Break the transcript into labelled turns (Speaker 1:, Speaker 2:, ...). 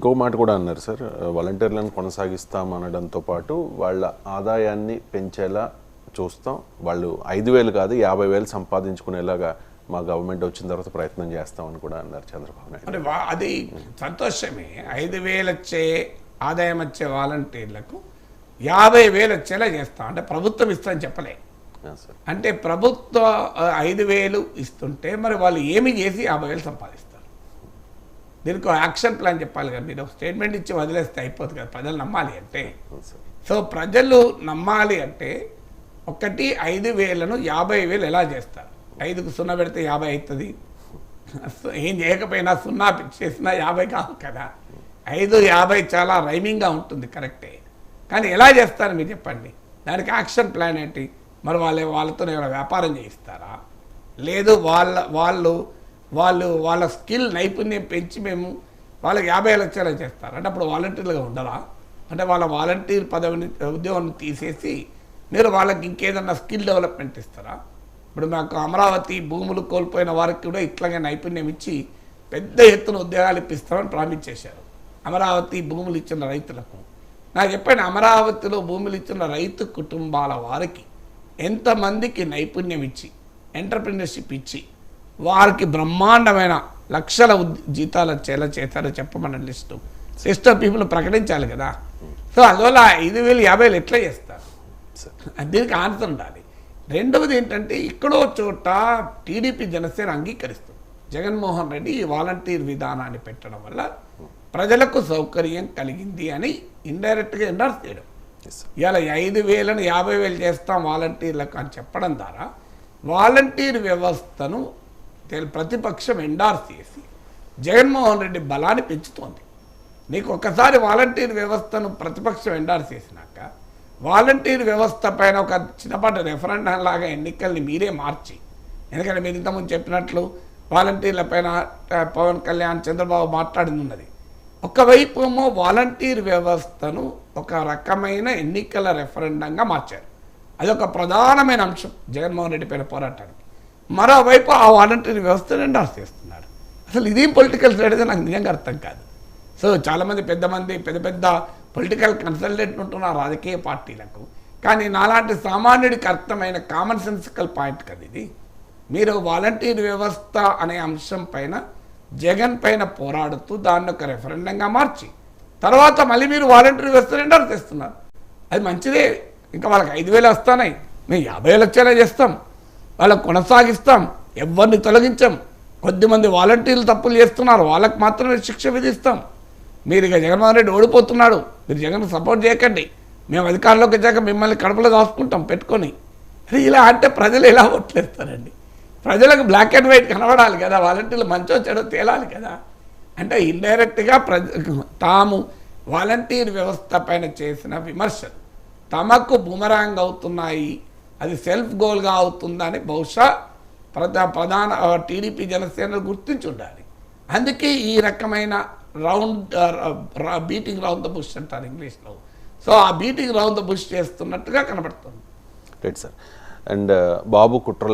Speaker 1: ఇంకో మాట కూడా అన్నారు సార్, వాలంటీర్లను కొనసాగిస్తామనడంతో పాటు వాళ్ళ ఆదాయాన్ని పెంచేలా చూస్తాం, వాళ్ళు 5,000 కాదు 50,000 సంపాదించుకునేలాగా మా గవర్నమెంట్ వచ్చిన తర్వాత ప్రయత్నం చేస్తామని కూడా అన్నారు చంద్రబాబు నాయుడు.
Speaker 2: అంటే అది సంతోషమే. 5,000 వచ్చే ఆదాయం వచ్చే వాలంటీర్లకు 50,000 వచ్చేలా చేస్తాం. అంటే ప్రభుత్వం ఇస్తుందని చెప్పలే. అంటే ప్రభుత్వం 5,000 ఇస్తుంటే మరి వాళ్ళు ఏమి చేసి 50,000 సంపాదిస్తారు? దీనికి యాక్షన్ ప్లాన్ చెప్పాలి కదా. మీరు స్టేట్మెంట్ ఇచ్చి వదిలేస్తే అయిపోతుంది కదా. ప్రజలు నమ్మాలి అంటే, సో ప్రజలు నమ్మాలి అంటే ఒకటి 5,000ను 50,000 ఎలా చేస్తారు? 5కు 0 పెడితే 50 అవుతుంది. ఏం చేయకపోయినా 0 చేసినా 50 కాదు కదా. 5, 50 చాలా రైమింగ్గా ఉంటుంది, కరెక్టే. కానీ ఎలా చేస్తారు మీరు చెప్పండి. దానికి యాక్షన్ ప్లాన్ ఏంటి? మరి వాళ్ళతో ఏమైనా వ్యాపారం చేయిస్తారా? లేదు వాళ్ళ స్కిల్ నైపుణ్యం పెంచి మేము వాళ్ళకి 50,000 వచ్చేలా చేస్తారు అంటే అప్పుడు వాలంటీర్లుగా ఉండరా? అంటే వాళ్ళ వాలంటీర్ పదవిని ఉద్యోగాన్ని తీసేసి మీరు వాళ్ళకి ఇంకేదన్నా స్కిల్ డెవలప్మెంట్ ఇస్తారా? ఇప్పుడు మాకు అమరావతి భూములు కోల్పోయిన వారికి కూడా ఇట్లాగే నైపుణ్యం ఇచ్చి పెద్ద ఎత్తున ఉద్యోగాలు ఇప్పిస్తామని ప్రామిస్ చేశారు అమరావతి భూములు ఇచ్చిన రైతులకు. నాకు చెప్పండి, అమరావతిలో భూములు ఇచ్చిన రైతు కుటుంబాల వారికి ఎంతమందికి నైపుణ్యం ఇచ్చి ఎంటర్ప్రినర్షిప్ ఇచ్చి వారికి బ్రహ్మాండమైన లక్షల జీతాలు వచ్చేలా చేశారో చెప్పమన్న లిస్ట్ ఆఫ్ పీపుల్ ప్రకటించాలి కదా. సో అందువల్ల 5,000, 50,000 ఎట్లా చేస్తారు? దీనికి ఆన్సర్ ఉండాలి. రెండవది ఏంటంటే, ఇక్కడో చోట టీడీపీ జనసేన అంగీకరిస్తుంది. జగన్మోహన్ రెడ్డి ఈ వాలంటీర్ విధానాన్ని పెట్టడం వల్ల ప్రజలకు సౌకర్యం కలిగింది అని ఇండైరెక్ట్గా ఎండార్స్ చేయడం. ఇవాళ 5,000ను 50,000 చేస్తాం వాలంటీర్లకు అని చెప్పడం ద్వారా వాలంటీర్ వ్యవస్థను ప్రతిపక్షం ఎండార్స్ చేసి జగన్మోహన్ రెడ్డి బలాన్ని పెంచుతోంది. నీకు ఒక్కసారి వాలంటీర్ వ్యవస్థను ప్రతిపక్షం ఎండార్స్ చేసినాక వాలంటీర్ వ్యవస్థ పైన ఒక చిన్నపాటి రెఫరెండం లాగా ఎన్నికల్ని మీరే మార్చి, ఎందుకంటే మీరు ఇంతకుముందు చెప్పినట్లు వాలంటీర్ల పైన పవన్ కళ్యాణ్, చంద్రబాబు మాట్లాడింది ఉన్నది. ఒకవైపు ఏమో వాలంటీర్ వ్యవస్థను ఒక రకమైన ఎన్నికల రెఫరెండంగా మార్చారు. అది ఒక ప్రధానమైన అంశం జగన్మోహన్ రెడ్డి పైన పోరాటానికి. మరోవైపు ఆ వాలంటీర్ వ్యవస్థను ఎండార్స్ చేస్తున్నారు. అసలు ఇదేం పొలిటికల్ స్ట్రాటజీ నాకు నిజంగా అర్థం కాదు. సో చాలామంది పెద్ద పొలిటికల్ కన్సల్టెంట్ ఉంటున్నారు రాజకీయ పార్టీలకు. కానీ నాలాంటి సామాన్యుడికి అర్థమైన కామన్ సెన్సికల్ పాయింట్ కదా ఇది. మీరు వాలంటీర్ వ్యవస్థ అనే అంశం పైన జగన్ పైన పోరాడుతూ దాన్ని ఒక రెఫరెండంగా మార్చి తర్వాత మళ్ళీ మీరు వాలంటీర్ వ్యవస్థను ఎండార్స్ చేస్తున్నారు. అది మంచిదే. ఇంకా వాళ్ళకి 5,000 వస్తున్నాయి, మేము 50,000 వచ్చేలా చేస్తాం, వాళ్ళకు కొనసాగిస్తాం, ఎవరిని తొలగించాం. కొద్దిమంది వాలంటీర్లు తప్పులు చేస్తున్నారు, వాళ్ళకి మాత్రమే శిక్ష విధిస్తాం. మీరు ఇక జగన్మోహన్ రెడ్డి ఓడిపోతున్నాడు, మీరు జగన్ సపోర్ట్ చేయకండి, మేము అధికారంలోకి వచ్చాక మిమ్మల్ని కడుపులో దాచుకుంటాం పెట్టుకొని. అది ఇలా అంటే ప్రజలు ఎలా ఓట్లేస్తారండి? ప్రజలకు బ్లాక్ అండ్ వైట్ కనబడాలి కదా, వాలంటీర్లు మంచో చెడో తేలాలి కదా. అంటే ఇండైరెక్ట్గా తాము వాలంటీర్ వ్యవస్థ పైన చేసిన విమర్శలు తమకు బూమరాంగ్ అవుతున్నాయి, అది సెల్ఫ్ గోల్గా అవుతుందని బహుశా ప్రధాన టీడీపీ జనసేనలు గుర్తించి ఉండాలి. అందుకే ఈ రకమైన బీటింగ్ రౌండ్ ద బుష్ అంటారు ఇంగ్లీష్లో. సో ఆ బీటింగ్ రౌండ్ ద బుష్ చేస్తున్నట్టుగా కనబడుతుంది.
Speaker 1: Right sir. అండ్ బాబు కుట్రల